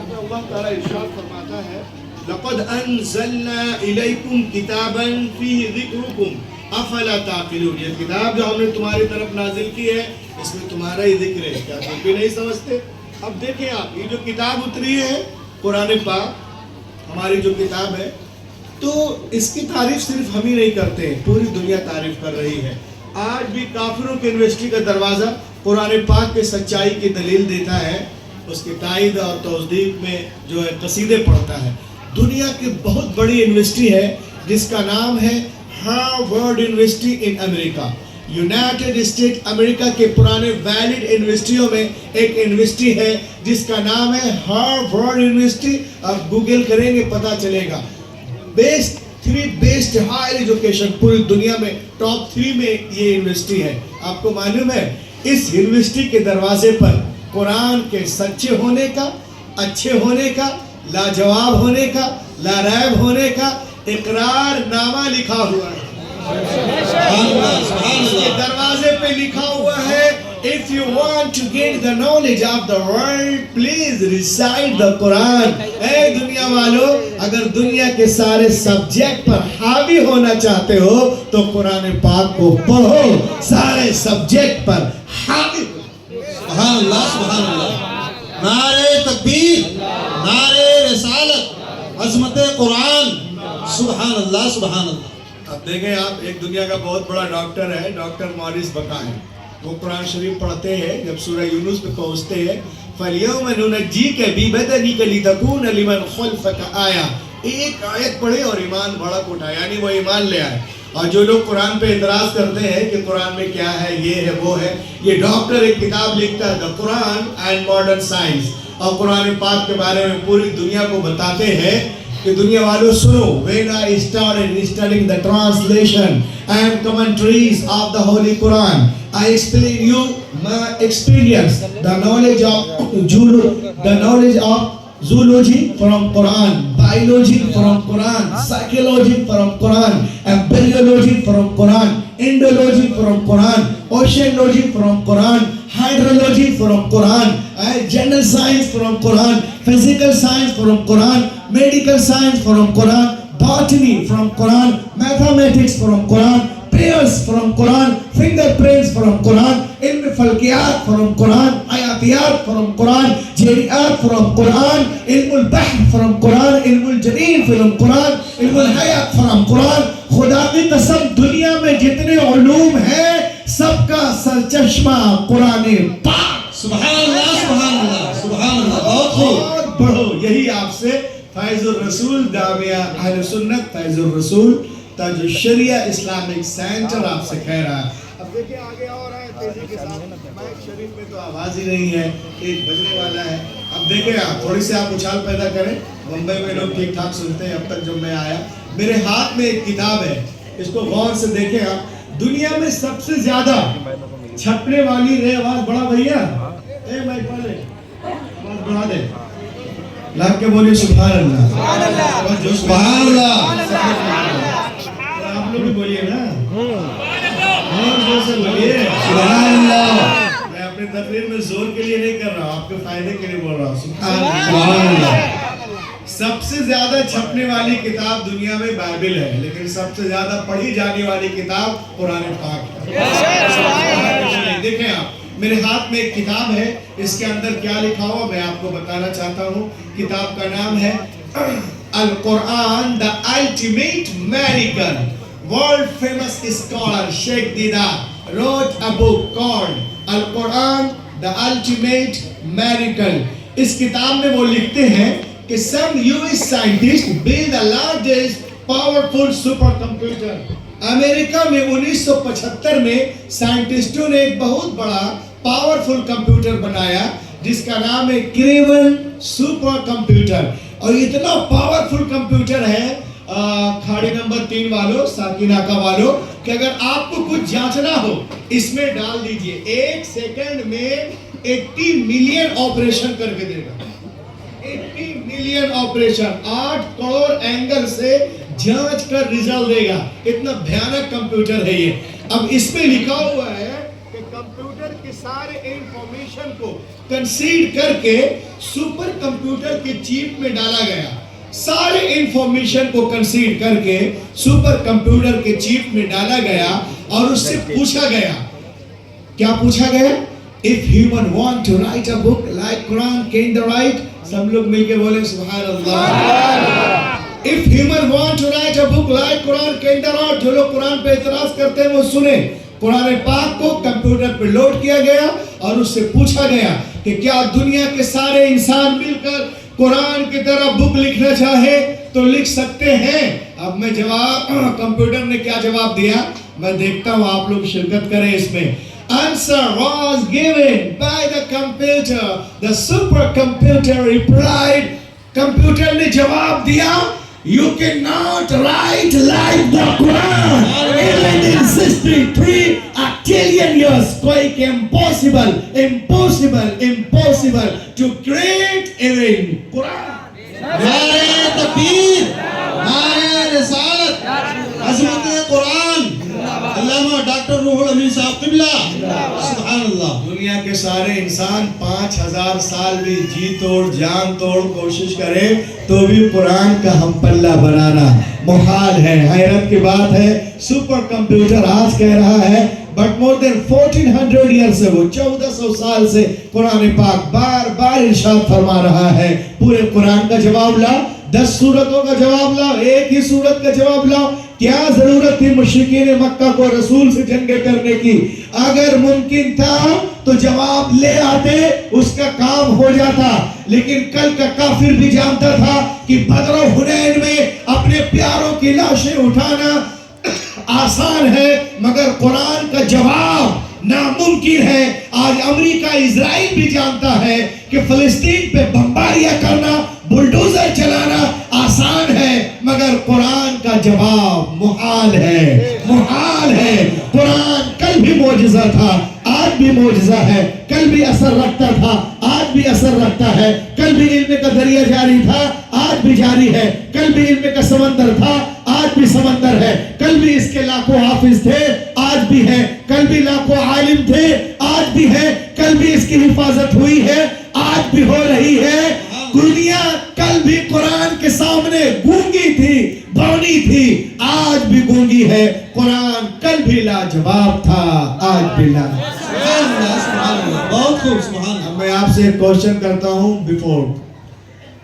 میں اللہ تعالیٰ ارشاد فرماتا ہے لقد انزلنا الیکم کتابا فیہ ذکرکم افلا تعقلون. یہ کتاب جو ہم نے تمہاری طرف نازل کی ہے اس میں تمہارا ہی ذکر ہے, کیا تم بھی نہیں سمجھتے؟ اب دیکھیں آپ, یہ جو کتاب اتری ہے قرآن پاک ہماری جو کتاب ہے, تو اس کی تعریف صرف ہم ہی نہیں کرتے, پوری دنیا تعریف کر رہی ہے. آج بھی کافروں کے یونیورسٹی کا دروازہ قرآن پاک کے سچائی کی دلیل دیتا ہے, اس کی تائید اور تصدیق میں جو ہے قصیدے پڑھتا ہے. دنیا کی بہت بڑی یونیورسٹی ہے جس کا نام ہے ہارورڈ یونیورسٹی ان امریکہ. یونائٹڈ اسٹیٹ امریکہ کے پرانے ویلڈ یونیورسٹیوں میں ایک یونیورسٹی ہے جس کا نام ہے ہارورڈ یونیورسٹی. آپ گوگل کریں گے پتہ چلے گا. بیسڈ ہائر ایجوکیشن پوری دنیا میں ٹاپ 3 میں یہ یونیورسٹی ہے. آپ کو معلوم ہے اس یونیورسٹی کے دروازے پر قرآن کے سچے ہونے کا, اچھے ہونے کا, لاجواب ہونے کا, لاریب ہونے کا اقرار نامہ لکھا ہوا ہے. اس کے دروازے پہ لکھا ہوا ہے if you want to get the knowledge of the world please recite the Quran. اے دنیا والو, اگر دنیا کے سارے سبجیکٹ پر حاوی ہونا چاہتے ہو تو قرآن پاک کو پڑھو, سارے سبجیکٹ پر حاوی. سبحان اللہ, سبحان اللہ. نعرہ تکبیر, نعرہ رسالت, عظمت قرآن. سبحان اللہ, سبحان اللہ. اب دیکھیں آپ, ایک دنیا کا بہت بڑا ڈاکٹر ہے, ڈاکٹر مورس بقا ہے. وہ قرآن شریف پڑھتے ہیں, جب سورہ یونس پہ پہنچتے ہیں فَالْيَوْمَ نُنَجِّيكَ بِبَدَنِكَ لِتَكُونَ لِمَنْ خَلْفَكَ آیَةً. ایک آیت پڑھے اور ایمان بھڑک اٹھا, یعنی وہ ایمان لے آئے. اور جو لوگ قرآن پہ اعتراض کرتے ہیں کہ قرآن میں کیا ہے, یہ ہے, وہ ہے, یہ ڈاکٹر ایک کتاب لکھتا ہے, دا قرآن اینڈ ماڈرن سائنس, اور قرآن پاک کے بارے میں پوری دنیا کو بتاتے ہیں کہ دنیا والوں سنو. When I started studying the translation and commentaries of the Holy Quran, I explain you my experience, the knowledge of zoology from Quran, biology from Quran, psychology from Quran, embryology from Quran, Indology from Quran, oceanology from Quran, hydrology from Quran, general science from Quran, physical science from Quran, medical science from Quran, botany from Quran, mathematics from Quran, prayers from Quran, fingerprints from Quran, ilm falkiyat from Quran, ayatiyat from Quran, jariat from Quran, ilmul bahr from Quran, ilmul janeen from Quran, ilmul hayat from Quran. خدا کی قسم دنیا میں جتنے علوم ہیں سب کا سرچشمہ قرآن پاک. سبحان اللہ, سبحان اللہ, سبحان اللہ. بہت خوب. اور بڑھو, یہی آپ سے فیض الرسول جامعہ اہل سنت فیض الرسول تاج الشریعہ اسلامک سینٹر آپ سے کہہ رہا ہے. اب دیکھیں آگے اور ہے تیزی کے ساتھ, مائک شریف میں تو آواز ہی نہیں ہے, ایک بجنے والا ہے. اب دیکھیں آپ تھوڑی سی آپ اچھال پیدا کریں. بمبئی میں لوگ ٹھیک ٹھاک سنتے ہیں, اب تک جب میں آیا میرے ہاتھ میں ایک کتاب ہے, اس کو غور سے دیکھیں آپ. دنیا میں سب سے زیادہ چھپنے والی رے, آواز بڑا بھیا, اے مائک والے آواز بڑھا دے, لاکھ کے بولیے سبحان اللہ, سبحان اللہ. آپ لوگ بھی بولیے نا, اور زور سے بولیے سبحان اللہ. میں اپنی تقریر میں زور کے لیے نہیں کر رہا ہوں, آپ کے فائدے کے لیے بول رہا ہوں. سبحان اللہ. سب سے زیادہ چھپنے والی کتاب دنیا میں بائبل ہے, لیکن سب سے زیادہ پڑھی جانے والی کتاب قرآن پاک ہے. دیکھیں آپ میرے ہاتھ میں ایک کتاب ہے, اس کے اندر کیا لکھا ہوا میں آپ کو بتانا چاہتا ہوں. کتاب کا نام ہے القرآن the ultimate miracle. World famous scholar Sheikh Dida wrote a book called القرآن the ultimate miracle. اس کتاب میں وہ لکھتے ہیں کہ some US scientists build the largest powerful supercomputer. امریکہ میں 1975 میں سائنٹسٹوں نے ایک بہت بڑا پاورفل کمپیوٹر بنایا جس کا نام ہے کریون سپر کمپیوٹر. اور اتنا پاورفل کمپیوٹر ہے کھاڑی نمبر 3 والوں, ساکیناکا والوں, کہ اگر آپ کو کچھ جانچنا ہو اس میں ڈال دیجئے, 1 سیکنڈ میں 80 ملین آپریشن کر کے دے گا. 80 ملین آپریشن 8 کروڑ اینگل سے جانچ کر ریزلٹ دے گا. اتنا بھیانک کمپیوٹر ہے یہ. اب اس میں لکھا ہوا ہے کہ کمپیوٹر کے سارے انفارمیشن کو कंसीड करके सुपर कंप्यूटर के चिप में डाला गया। सारे इंफॉर्मेशन को कंसीड करके सुपर कंप्यूटर के चिप में डाला गया और उससे पूछा गया, क्या पूछा गया? If human want to write a book like Quran, can they write? सब लोग मिलके बोले सुभान अल्लाह। If human want to write a book like Quran, can they write? जो लोग कुरान पे इतराज करते हैं वो सुने। कुरान पाक को कंप्यूटर पे लोड किया गया और उससे पूछा गया कि क्या दुनिया के सारे इंसान मिलकर कुरान की तरह बुक लिखना चाहे तो लिख सकते हैं? अब मैं जवाब, कंप्यूटर ने क्या जवाब दिया मैं देखता हूं, आप लोग शिरकत करें इसमें। Answer was given by the computer. The supercomputer replied, computer ने जवाब दिया, you cannot write like the Quran. Even in 63 trillion years, quite impossible to create even Quran. नारे तकबीर, नारे रिसालत, अज़मत कुरान, अल्लामा डॉक्टर रूहुल अमीन साहब क़िबला, सुभान अल्लाह। दुनिया के सारे इंसान 5000 साल भी जी तोड़ जान तोड़ कोशिश करे तो भी कुरान का हम पल्ला बनाना मुहाल है। हैरत की बात है, सुपर कंप्यूटर आज कह रहा है बट मोर देन 1400 ईयर्स से, वो 1400 साल से कुरान पाक बार बार इरशाद फरमा रहा है, पूरे कुरान का जवाब लाओ, 10 सूरतों का जवाब लाओ, एक ही सूरत का जवाब लाओ। क्या जरूरत थी मुशरिकीन मक्का को रसूल से जंगे करने की? अगर मुमकिन था तो जवाब ले आते, उसका काम हो जाता। लेकिन कल का काफिर भी जानता था कि बदर और हुनैन में अपने प्यारों की लाशें उठाना आसान है मगर कुरान का जवाब नामुमकिन है। आज अमेरिका इजराइल भी जानता है कि फिलिस्तीन पे बमबारियां करना, बुलडोजर चलाना आसान है मगर कुरान का जवाब मुहाल है, मुहाल है। कुरान कल भी मौजिज़ा था, आज भी मौजिज़ा है, कल भी असर रखता था, आज भी असर रखता है, कल भी इल्म का दरिया जारी था, आज भी जारी है, कल भी इल्म का समंदर था, आज भी समंदर है, कल भी इसके लाखों हाफिज थे, आज भी है, कल भी लाखों आलिम थे, आज भी है, कल भी इसकी हिफाजत हुई है, आज भी हो रही है। दुनिया कल भी कुरान के सामने गूंगी थी, बौनी थी, आज भी गूंगी है। कुरान कल भी लाजवाब था, आज भी लाजवाब। सुभान अल्लाह, सुभान अल्लाह, बहुत खूब, सुभान अल्लाह। मैं आपसे एक क्वेश्चन करता हूं, बिफोर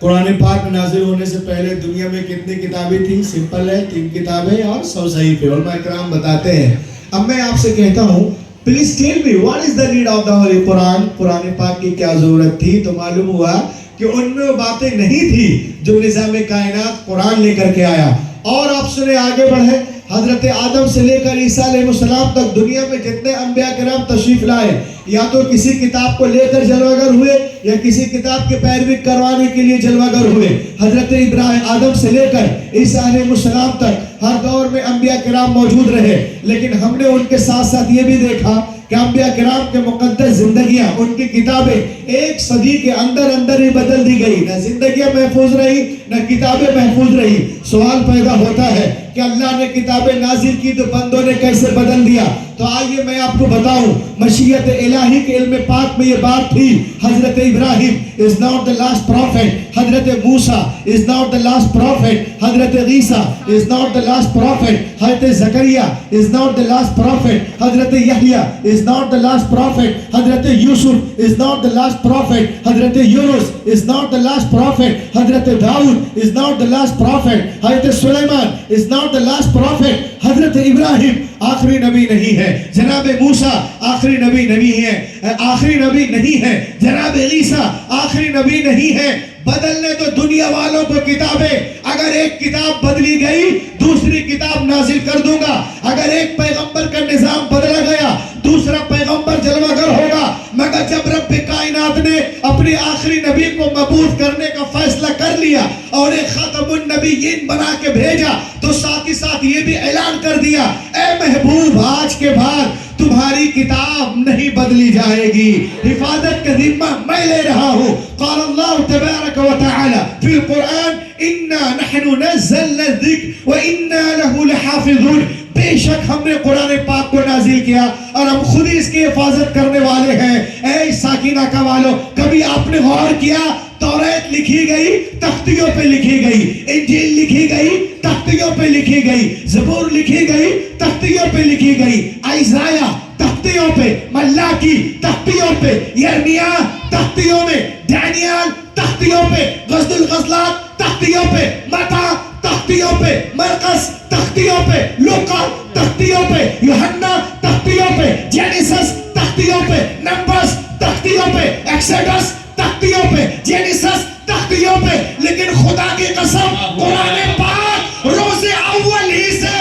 कुरान पाक नाज़िल होने से पहले दुनिया में कितनी किताबें थी? सिंपल है, 3 किताबें और 100 सहीफे। उलमा इकराम बताते हैं। अब मैं आपसे कहता हूं, please tell me what is the need of the holy Quran? Quran पाक की क्या जरूरत थी? तो मालूम हुआ कि उनमें बातें नहीं थी जो निज़ाम कायनात कुरान लेकर के आया। और आप सुने, आगे बढ़े, हजरत आदम से लेकर ईसा अलैहिस्सलाम तक दुनिया में जितने अंबिया किराम तशरीफ लाए, या तो किसी किताब को लेकर जलवागर हुए या किसी किताब के पैरवी करवाने के लिए जलवागर हुए। हजरत इब्राहिम आदम से लेकर ईसा अलैहिस्सलाम तक हर दौर में अंबिया किराम मौजूद रहे। लेकिन हमने उनके साथ साथ ये भी देखा कि अंबिया किराम के मुक़द्दस जिंदगियां, उनकी किताबें 1 सदी के अंदर अंदर ही बदल दी गई। न जिंदगियां महफूज रही, न किताबें महफूज रही। सवाल पैदा होता है कि अल्लाह ने किताबें नाजिल की तो बंदों ने कैसे बदल दिया? तो आइए मैं आपको बताऊं, मशीयत इलाही के इल्म पाक में ये बात थी। Hazrat Ibrahim is not the last prophet, Hazrat Musa is not the last prophet, Hazrat Isa is not the last prophet, Hazrat Zakariya is not the last prophet, Hazrat Yahya is not the last prophet, Hazrat Yusuf is not the last prophet, Hazrat Yunus is not the last prophet, Hazrat Dawood is not the last prophet, Hazrat Sulaiman is not the last prophet, Hazrat Ibrahim आखिरी नबी नहीं है, जनाब मूसा आखिरी नबी नहीं है, आखिरी नबी नहीं है, जनाब ईसा आखिरी नबी नहीं है। बदलने तो दुनिया वालों को किताबें, अगर एक किताब बदली गई दूसरी किताब नाजिल कर दूंगा। अगर एक पैगंबर का निजाम बदला गया दूसरा पैगंबर जलवागर होगा। मगर जब रब कायनात ने अपने आखिरी नबी को मबूस करने का फैसला कर लिया और एक खातमुन नबीयीन बना के भेजा तो साथ ही साथ ये भी ऐलान कर दिया, ए महबूब आज के बाद तुम्हारी किताब नहीं बदली जाएगी, हिफाजत का जिम्मा मैं ले रहा हूँ। क़ाल अल्लाह तबारक व तआला फिल कुरान इन्ना नहनु नज़्ज़लना ज़िक्र व इन्ना लहु लहाफ़िज़ून, बेशक हमने कुरान पाक को नाजिल किया और हम खुद ही इसकी हिफाजत करने वाले हैं। ऐ साकिना का वालों, कभी आपने गौर किया तौरात लिखी गई तख्तियों पे लिखी गई, इंजील लिखी गई तख्तियों पे लिखी गई, ज़बूर लिखी गई तख्तियों पे लिखी गई, इज़राइल तख्तियों पे, मलाकी तख्तियों पे, यर्मिया तख्तियों में, दानियल तख्तियों पे, गज़दुल गज़लात तख्तियों पे, मता तख्तियों पे, मरकस तख्तियों पे, लूका तख्तियों पे, यूहन्ना तख्तियों पे, जेनेसिस तख्तियों पे, नंबर्स तख्तियों पे, एक्सोडस तख्तियों पे, जेनेसिस तख्तियों पे। लेकिन खुदा की कसम कुरान पाक रोज़े अव्वल ही से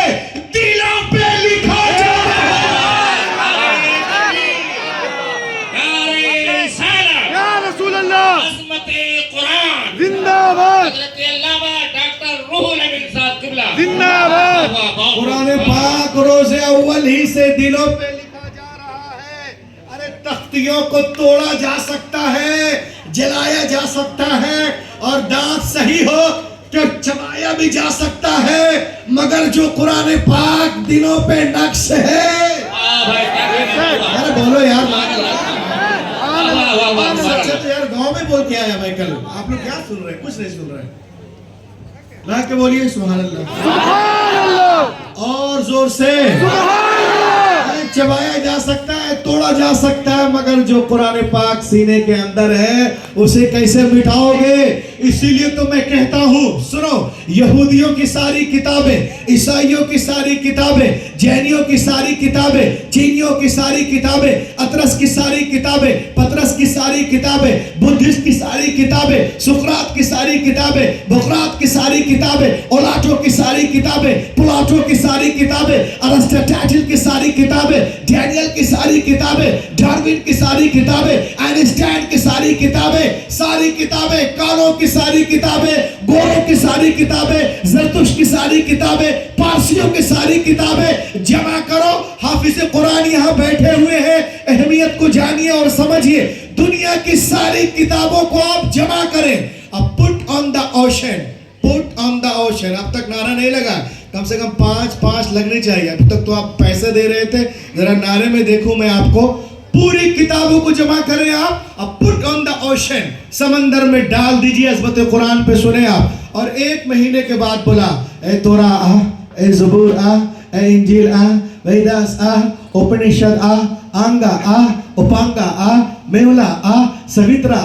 दिलों पे लिखा जा रहा है। या रसूल अल्लाह, अज़मते कुरान जिंदाबाद, हज़रत अल्लामा डॉक्टर रूहुल अमीन साहब किबला जिंदाबाद। कुरान पाक रोज़े अव्वल ही से दिलों पे लिखा जा रहा है। अरे तख्तियों को तोड़ा जा सकता है, जलाया जा सकता है, और दांत सही हो तो चबाया भी जा सकता है, मगर जो कुरान पाक दिलों पे नक्श है। अरे बोलो यार, अच्छा तो यार गांव में बोल के आया मैं कल, आप लोग क्या सुन रहे हैं? कुछ नहीं सुन रहे हैं। ला के बोलिए सुभान अल्लाह, सुभान अल्लाह, और जोर से। सुभान अल्लाह। चबाया जा सकता है, तोड़ा जा सकता है, मगर जो कुरान पाक सीने के अंदर है उसे कैसे मिटाओगे? इसीलिए तो मैं कहता हूँ, सुनो, यहूदियों की सारी किताबें, ईसाइयों की सारी किताबें, जैनियों की सारी किताबें, चीनियों की सारी किताबें, अतरस की सारी किताबें, पतरस की सारी किताबें, बुद्धिस्ट की सारी किताबें, सुकरात की सारी किताबें, बुकरात की सारी किताबें, ओलाटो की सारी किताबें, प्लाटो की सारी किताबें, अरिस्टोटेल की सारी किताबें, डैनियल की सारी किताबें, डार्विन की सारी किताबें, आइंस्टाइन की सारी किताबें, कालो की सारी किताबें, गोरों की सारी किताबें, ज़रतुश्त की सारी किताबें, पारसियों की सारी किताबें जमा करो। हाफिज कुरान यहाँ बैठे हुए हैं, अहमियत को जानिए और समझिए। दुनिया की सारी किताबों को आप जमा करें। अब put on the ocean, put on the ocean. अब तक नारा नहीं लगा, कम से कम 5 लगने चाहिए। अभी तक तो आप पैसे दे रहे थे, जरा नारे में देखूं मैं आपको। पूरी किताबों को जमा करें आप, अब पुट ऑन द ओशन, समंदर में डाल दीजिए। अज़मत कुरान पे सुने आप। और 1 महीने के बाद बोला, ए तोरा आ, ए ज़बूर आ, ए इंजील आ, वेदास आ, उपनिषद आ, आंगा आ, उपांगा आ, मेहुला आ, सवित्रा